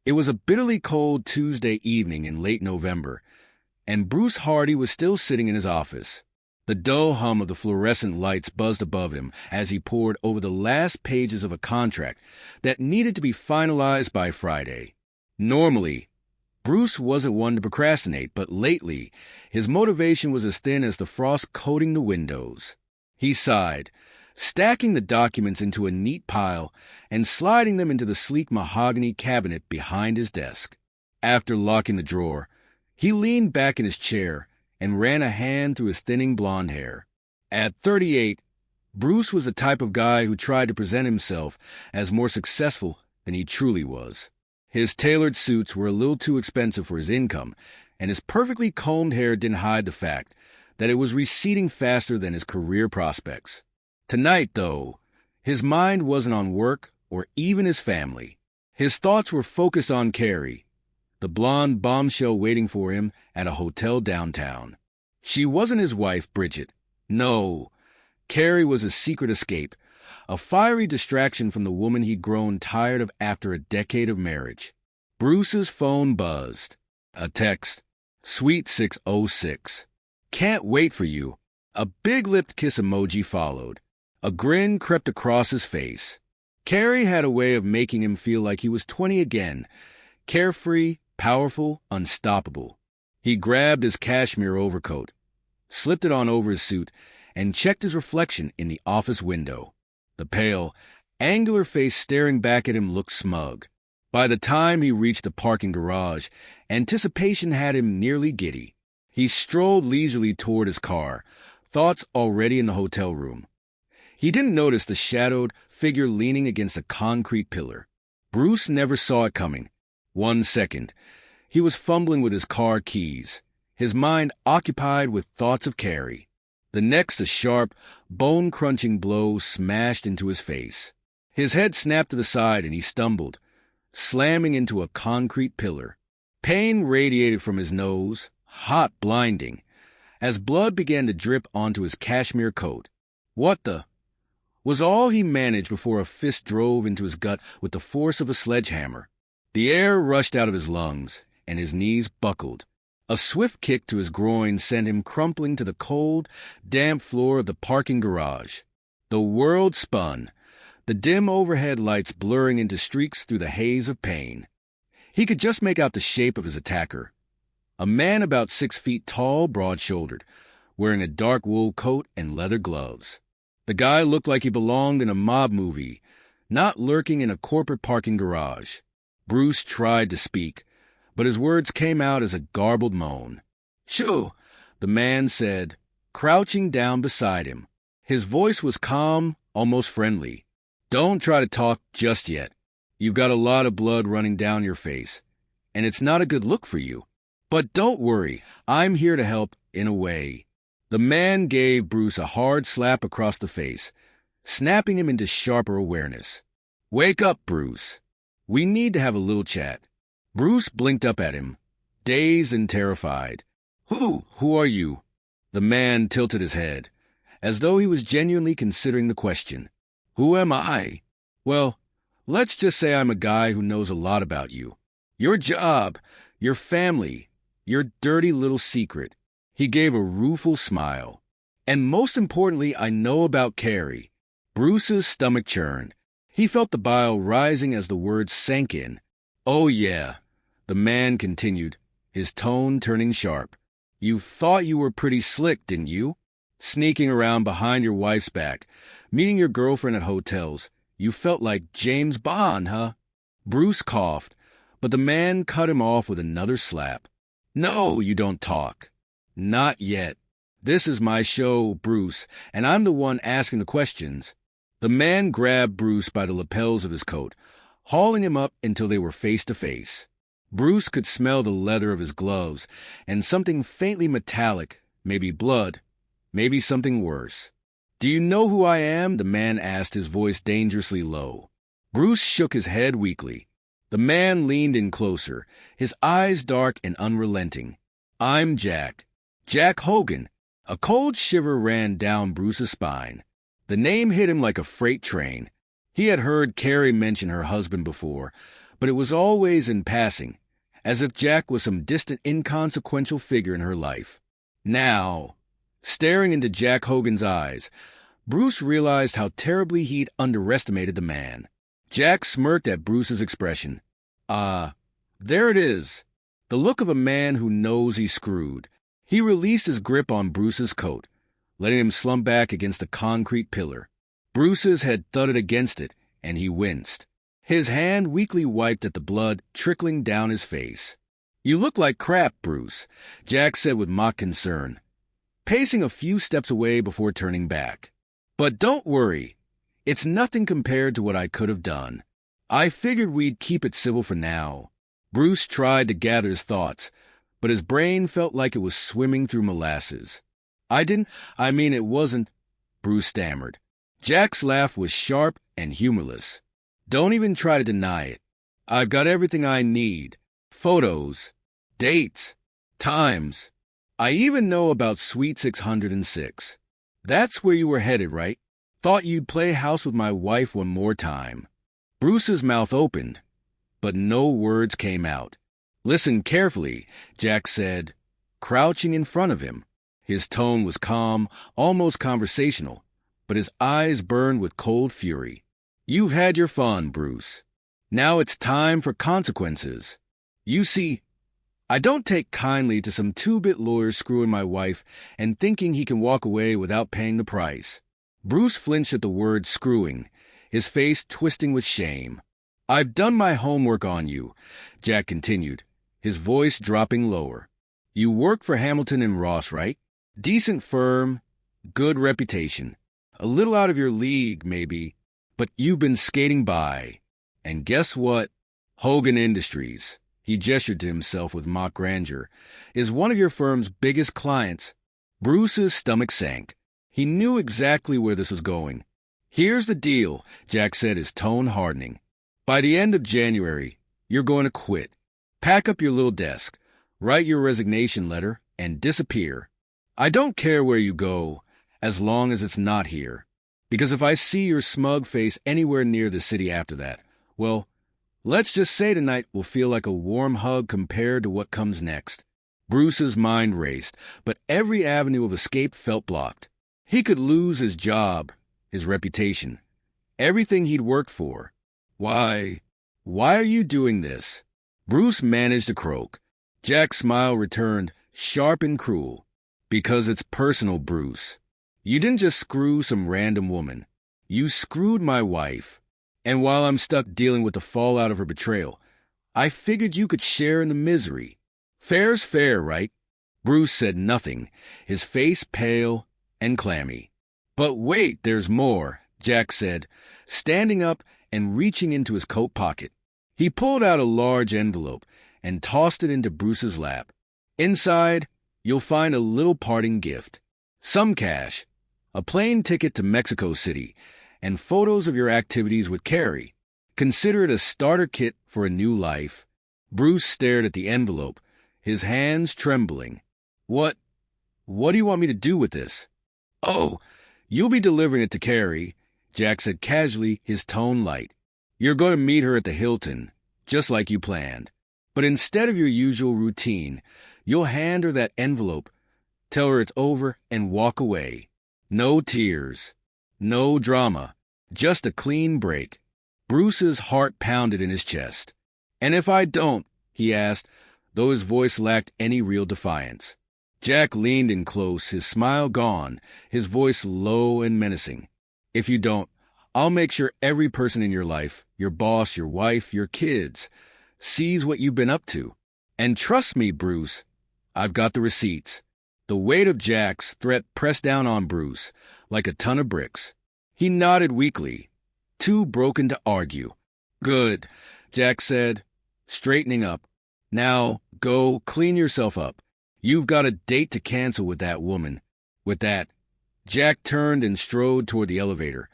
It was a bitterly cold Tuesday evening in late November, and Bruce Hardy was still sitting in his office. The dull hum of the fluorescent lights buzzed above him as he pored over the last pages of a contract that needed to be finalized by Friday. Normally, Bruce wasn't one to procrastinate, but lately, his motivation was as thin as the frost coating the windows. He sighed, stacking the documents into a neat pile and sliding them into the sleek mahogany cabinet behind his desk. After locking the drawer, he leaned back in his chair and ran a hand through his thinning blonde hair. At 38, Bruce was the type of guy who tried to present himself as more successful than he truly was. His tailored suits were a little too expensive for his income, and his perfectly combed hair didn't hide the fact that it was receding faster than his career prospects. Tonight, though, his mind wasn't on work or even his family. His thoughts were focused on Carrie, the blonde bombshell waiting for him at a hotel downtown. She wasn't his wife, Bridget. No, Carrie was a secret escape, a fiery distraction from the woman he'd grown tired of after a decade of marriage. Bruce's phone buzzed. A text. Sweet 606. Can't wait for you. A big-lipped kiss emoji followed. A grin crept across his face. Carrie had a way of making him feel like he was 20 again, carefree, powerful, unstoppable. He grabbed his cashmere overcoat, slipped it on over his suit, and checked his reflection in the office window. The pale, angular face staring back at him looked smug. By the time he reached the parking garage, anticipation had him nearly giddy. He strolled leisurely toward his car, thoughts already in the hotel room. He didn't notice the shadowed figure leaning against a concrete pillar. Bruce never saw it coming. 1 second, he was fumbling with his car keys, his mind occupied with thoughts of Carrie. The next, a sharp, bone-crunching blow smashed into his face. His head snapped to the side and he stumbled, slamming into a concrete pillar. Pain radiated from his nose, hot, blinding, as blood began to drip onto his cashmere coat. What the was all he managed before a fist drove into his gut with the force of a sledgehammer. The air rushed out of his lungs, and his knees buckled. A swift kick to his groin sent him crumpling to the cold, damp floor of the parking garage. The world spun, the dim overhead lights blurring into streaks through the haze of pain. He could just make out the shape of his attacker. A man about 6 feet tall, broad-shouldered, wearing a dark wool coat and leather gloves. The guy looked like he belonged in a mob movie, not lurking in a corporate parking garage. Bruce tried to speak, but his words came out as a garbled moan. "Shoo," the man said, crouching down beside him. His voice was calm, almost friendly. "Don't try to talk just yet. You've got a lot of blood running down your face, and it's not a good look for you. But don't worry, I'm here to help in a way." The man gave Bruce a hard slap across the face, snapping him into sharper awareness. "Wake up, Bruce. We need to have a little chat." Bruce blinked up at him, dazed and terrified. Who are you?" The man tilted his head, as though he was genuinely considering the question. "Who am I? Well, let's just say I'm a guy who knows a lot about you. Your job, your family, your dirty little secret." He gave a rueful smile. "And most importantly, I know about Carrie." Bruce's stomach churned. He felt the bile rising as the words sank in. "Oh, yeah," the man continued, his tone turning sharp. "You thought you were pretty slick, didn't you? Sneaking around behind your wife's back, meeting your girlfriend at hotels. You felt like James Bond, huh?" Bruce coughed, but the man cut him off with another slap. "No, you don't talk. Not yet. This is my show, Bruce, and I'm the one asking the questions." The man grabbed Bruce by the lapels of his coat, hauling him up until they were face to face. Bruce could smell the leather of his gloves and something faintly metallic, maybe blood, maybe something worse. "Do you know who I am?" the man asked, his voice dangerously low. Bruce shook his head weakly. The man leaned in closer, his eyes dark and unrelenting. "I'm Jack. Jack Hogan." A cold shiver ran down Bruce's spine. The name hit him like a freight train. He had heard Carrie mention her husband before, but it was always in passing, as if Jack was some distant, inconsequential figure in her life. Now, staring into Jack Hogan's eyes, Bruce realized how terribly he'd underestimated the man. Jack smirked at Bruce's expression. There it is. The look of a man who knows he's screwed. He released his grip on Bruce's coat, letting him slump back against the concrete pillar. Bruce's had thudded against it, and he winced. His hand weakly wiped at the blood trickling down his face. "You look like crap, Bruce," Jack said with mock concern, pacing a few steps away before turning back. "But don't worry. It's nothing compared to what I could have done. I figured we'd keep it civil for now." Bruce tried to gather his thoughts, but his brain felt like it was swimming through molasses. It wasn't," Bruce stammered. Jack's laugh was sharp and humorless. "Don't even try to deny it. I've got everything I need. Photos, dates, times. I even know about Suite 606. That's where you were headed, right? Thought you'd play house with my wife one more time." Bruce's mouth opened, but no words came out. "Listen carefully," Jack said, crouching in front of him. His tone was calm, almost conversational, but his eyes burned with cold fury. "You've had your fun, Bruce. Now it's time for consequences. You see, I don't take kindly to some two-bit lawyer screwing my wife and thinking he can walk away without paying the price." Bruce flinched at the word screwing, his face twisting with shame. "I've done my homework on you," Jack continued, his voice dropping lower. "You work for Hamilton and Ross, right? Decent firm, good reputation. A little out of your league, maybe, but you've been skating by. And guess what? Hogan Industries," he gestured to himself with mock grandeur, "is one of your firm's biggest clients." Bruce's stomach sank. He knew exactly where this was going. "Here's the deal," Jack said, his tone hardening. "By the end of January, you're going to quit. Pack up your little desk, write your resignation letter, and disappear. I don't care where you go, as long as it's not here. Because if I see your smug face anywhere near the city after that, well, let's just say tonight will feel like a warm hug compared to what comes next." Bruce's mind raced, but every avenue of escape felt blocked. He could lose his job, his reputation, everything he'd worked for. Why are you doing this?" Bruce managed to croak. Jack's smile returned, sharp and cruel. "Because it's personal, Bruce. You didn't just screw some random woman. You screwed my wife. And while I'm stuck dealing with the fallout of her betrayal, I figured you could share in the misery. Fair's fair, right?" Bruce said nothing, his face pale and clammy. "But wait, there's more," Jack said, standing up and reaching into his coat pocket. He pulled out a large envelope and tossed it into Bruce's lap. "Inside, you'll find a little parting gift. Some cash, a plane ticket to Mexico City, and photos of your activities with Carrie. Consider it a starter kit for a new life." Bruce stared at the envelope, his hands trembling. What do you want me to do with this?" "Oh, you'll be delivering it to Carrie," Jack said casually, his tone light. "You're going to meet her at the Hilton, just like you planned. But instead of your usual routine, you'll hand her that envelope, tell her it's over, and walk away. No tears, no drama, just a clean break." Bruce's heart pounded in his chest. "And if I don't?" he asked, though his voice lacked any real defiance. Jack leaned in close, his smile gone, his voice low and menacing. "If you don't, I'll make sure every person in your life, your boss, your wife, your kids, sees what you've been up to. And trust me, Bruce, I've got the receipts." The weight of Jack's threat pressed down on Bruce like a ton of bricks. He nodded weakly, too broken to argue. "Good," Jack said, straightening up. "Now, go clean yourself up. You've got a date to cancel with that woman." With that, Jack turned and strode toward the elevator,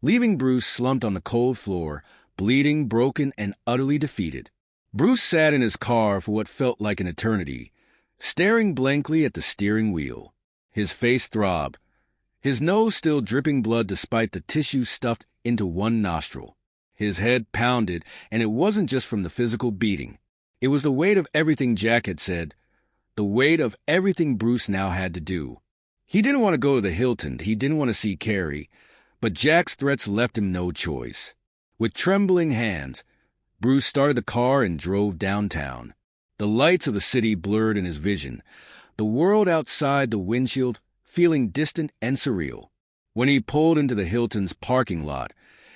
leaving Bruce slumped on the cold floor, bleeding, broken, and utterly defeated. Bruce sat in his car for what felt like an eternity, staring blankly at the steering wheel. His face throbbed, his nose still dripping blood despite the tissue stuffed into one nostril. His head pounded, and it wasn't just from the physical beating. It was the weight of everything Jack had said, the weight of everything Bruce now had to do. He didn't want to go to the Hilton, he didn't want to see Carrie, but Jack's threats left him no choice. With trembling hands, Bruce started the car and drove downtown. The lights of the city blurred in his vision, the world outside the windshield feeling distant and surreal. When he pulled into the Hilton's parking lot,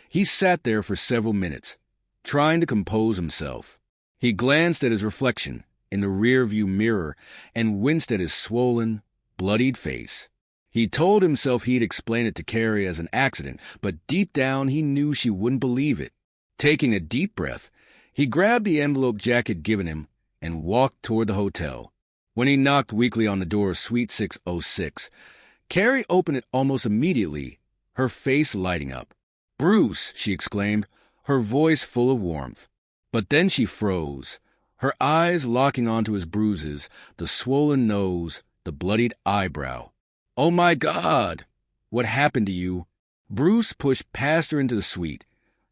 he sat there for several minutes, trying to compose himself. He glanced at his reflection in the rearview mirror and winced at his swollen, bloodied face. He told himself he'd explain it to Carrie as an accident, but deep down he knew she wouldn't believe it. Taking a deep breath, he grabbed the envelope Jack had given him and walked toward the hotel. When he knocked weakly on the door of Suite 606, Carrie opened it almost immediately, her face lighting up. "Bruce!" she exclaimed, her voice full of warmth. But then she froze, her eyes locking onto his bruises, the swollen nose, the bloodied eyebrow. "Oh my God! What happened to you?" Bruce pushed past her into the suite,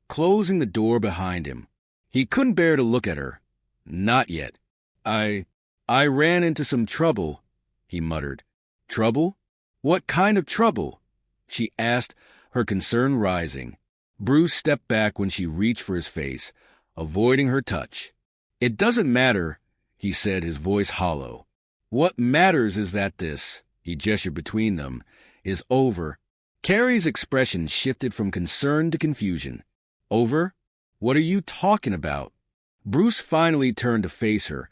closing the door behind him. He couldn't bear to look at her. Not yet. I ran into some trouble," he muttered. "Trouble? What kind of trouble?" she asked, her concern rising. Bruce stepped back when she reached for his face, avoiding her touch. "It doesn't matter," he said, his voice hollow. "What matters is that this," he gestured between them, "is over." Carrie's expression shifted from concern to confusion. "Over? What are you talking about?" Bruce finally turned to face her,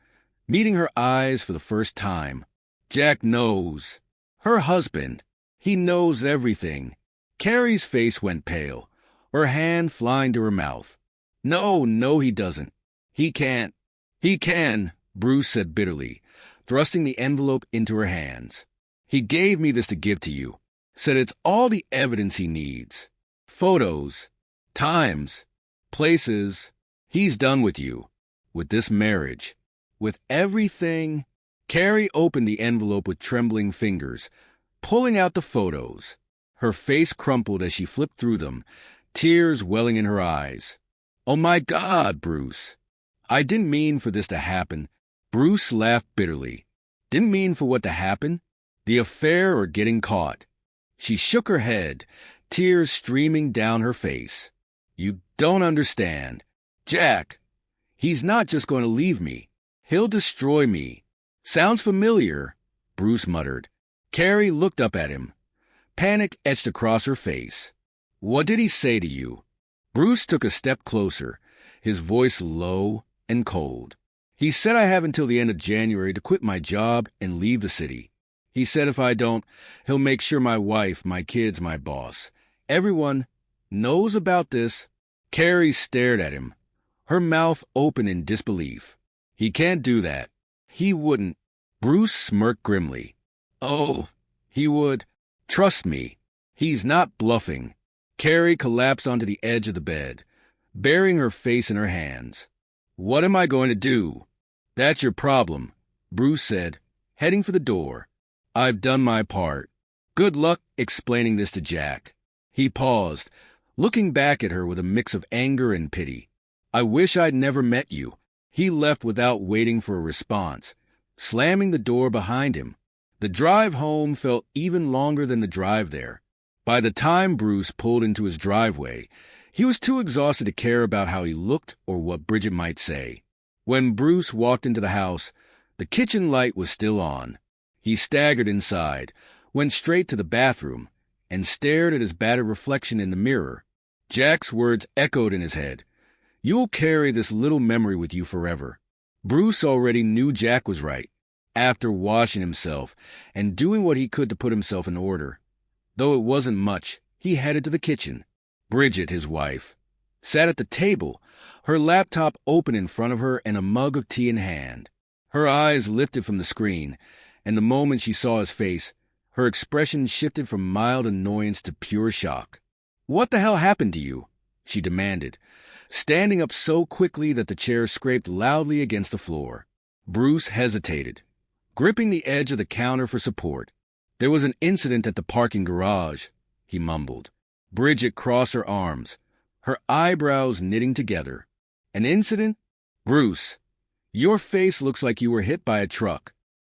meeting her eyes for the first time. "Jack knows. Her husband. He knows everything." Carrie's face went pale, her hand flying to her mouth. No, he doesn't. He can't." "He can," Bruce said bitterly, thrusting the envelope into her hands. "He gave me this to give to you. Said it's all the evidence he needs. Photos, times, places. He's done with you. With this marriage. With everything." Carrie opened the envelope with trembling fingers, pulling out the photos. Her face crumpled as she flipped through them, tears welling in her eyes. "Oh my God, Bruce. I didn't mean for this to happen." Bruce laughed bitterly. "Didn't mean for what to happen? The affair or getting caught?" She shook her head, tears streaming down her face. "You don't understand. Jack, he's not just going to leave me. He'll destroy me." "Sounds familiar," Bruce muttered. Carrie looked up at him. Panic etched across her face. "What did he say to you?" Bruce took a step closer, his voice low and cold. "He said I have until the end of January to quit my job and leave the city. He said if I don't, he'll make sure my wife, my kids, my boss, everyone knows about this." Carrie stared at him, her mouth open in disbelief. "He can't do that. He wouldn't." Bruce smirked grimly. "Oh, he would. Trust me. He's not bluffing." Carrie collapsed onto the edge of the bed, burying her face in her hands. "What am I going to do?" "That's your problem," Bruce said, heading for the door. "I've done my part. Good luck explaining this to Jack." He paused, looking back at her with a mix of anger and pity. "I wish I'd never met you." He left without waiting for a response, slamming the door behind him. The drive home felt even longer than the drive there. By the time Bruce pulled into his driveway, he was too exhausted to care about how he looked or what Bridget might say. When Bruce walked into the house, the kitchen light was still on. He staggered inside, went straight to the bathroom, and stared at his battered reflection in the mirror. Jack's words echoed in his head. "You'll carry this little memory with you forever." Bruce already knew Jack was right. After washing himself and doing what he could to put himself in order, though it wasn't much, he headed to the kitchen. Bridget, his wife, sat at the table, her laptop open in front of her and a mug of tea in hand. Her eyes lifted from the screen, and the moment she saw his face, her expression shifted from mild annoyance to pure shock. "What the hell happened to you?" she demanded, standing up so quickly that the chair scraped loudly against the floor. Bruce hesitated, gripping the edge of the counter for support. "There was an incident at the parking garage," he mumbled. Bridget crossed her arms, her eyebrows knitting together. An incident? Bruce, your face looks like you were hit by a truck.